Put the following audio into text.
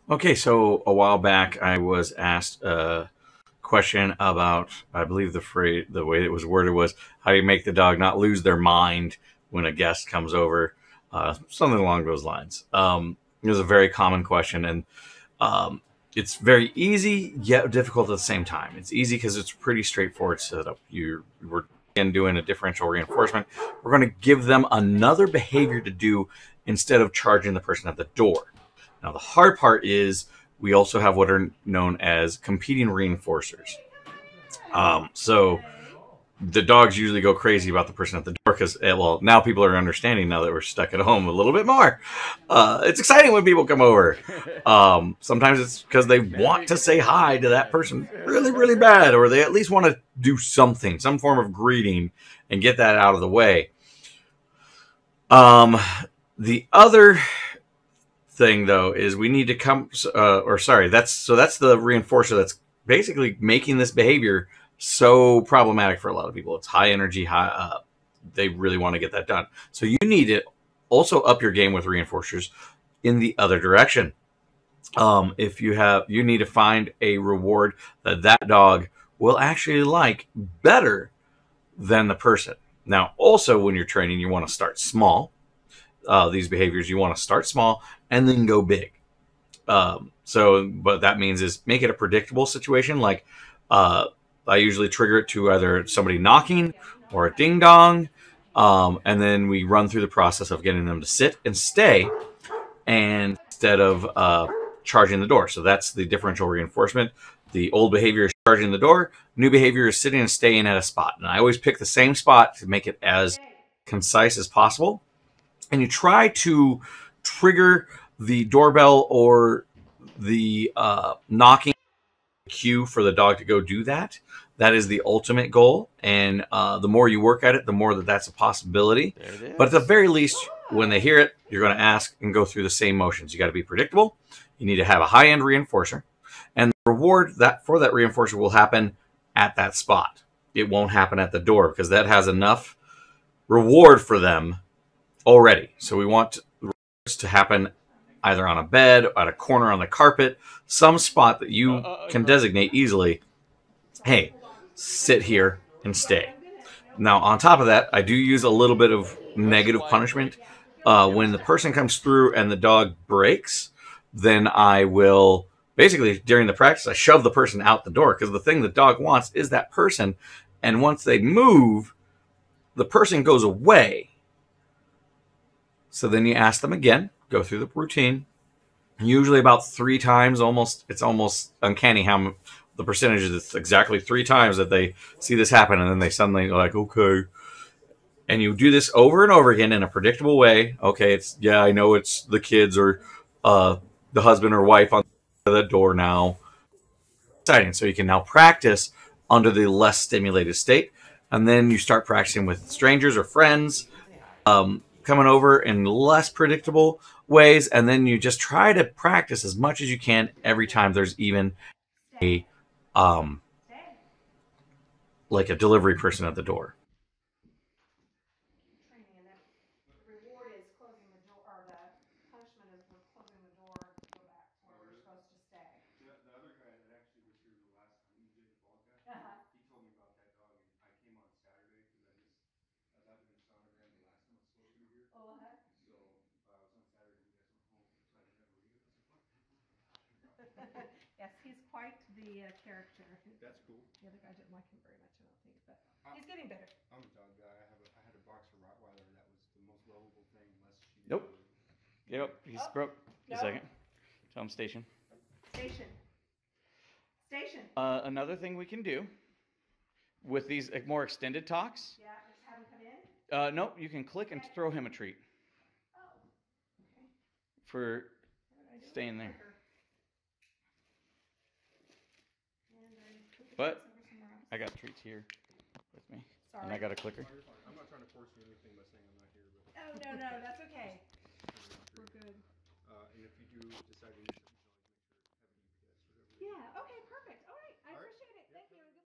Okay, so a while back I was asked a question about, I believe the way it was worded was, how do you make the dog not lose their mind when a guest comes over? Something along those lines. It was a very common question, and um, it's very easy yet difficult at the same time. It's easy because it's pretty straightforward setup. We're again doing a differential reinforcement. We're going to give them another behavior to do instead of charging the person at the door. Now, the hard part is we also have what are known as competing reinforcers. So the dogs usually go crazy about the person at the door because, well, now people are understanding now that we're stuck at home a little bit more. It's exciting when people come over. Sometimes it's because they want to say hi to that person really, really bad, or they at least want to do something, some form of greeting, and get that out of the way. Um, the other thing though is we need to come or sorry that's the reinforcer that's basically making this behavior so problematic for a lot of people. It's high energy, they really want to get that done, so you need to also up your game with reinforcers in the other direction. If you need to find a reward that dog will actually like better than the person. Now also when you're training you want to start small. These behaviors you want to start small and then go big. So what that means is make it a predictable situation. Like I usually trigger it to either somebody knocking or a ding dong. And then we run through the process of getting them to sit and stay and instead of charging the door. So that's the differential reinforcement. The old behavior is charging the door. New behavior is sitting and staying at a spot. And I always pick the same spot to make it as concise as possible. And you try to trigger the doorbell or the knocking cue for the dog to go do that. That is the ultimate goal, and the more you work at it, the more that's a possibility. But at the very least, when they hear it, you're going to ask and go through the same motions. You got to be predictable. You need to have a high-end reinforcer, and the reward that for that reinforcer will happen at that spot. It won't happen at the door because that has enough reward for them already. So we want to happen either on a bed, at a corner on the carpet, some spot that you can designate easily. Hey, sit here and stay. Now, on top of that, I do use a little bit of negative punishment. When the person comes through and the dog breaks, then I will basically, during the practice, I shove the person out the door because the thing the dog wants is that person. And once they move, the person goes away. So then you ask them again, go through the routine, usually about 3 times. It's almost uncanny how the percentage is. It's exactly 3 times that they see this happen, and then they suddenly are like, okay. And you do this over and over again in a predictable way. Okay, I know it's the kids or the husband or wife on the door now. Exciting. So you can now practice under the less stimulated state, and then you start practicing with strangers or friends. Coming over in less predictable ways, and then you just try to practice as much as you can every time there's even a um like a delivery person at the door. Yes, he's quite the character. That's cool. The other guy didn't like him very much, I don't think, but he's getting better. I'm a dog guy. I had a boxer Rottweiler. That was the most lovable thing, unless she. Nope. Yep, he's broke. No. A second. Tell him station. Station. Station. Another thing we can do with these more extended talks. Yeah, just have him come in. Nope, you can click and throw him a treat. Oh. Okay. For staying there. But I got treats here with me. Sorry. And I got a clicker. I'm not trying to force you anything by saying I'm not here. But oh, no, that's okay. We're good. And if you do decide to do something, you can always make sure to have it. Yeah, okay, perfect. All right, I appreciate it.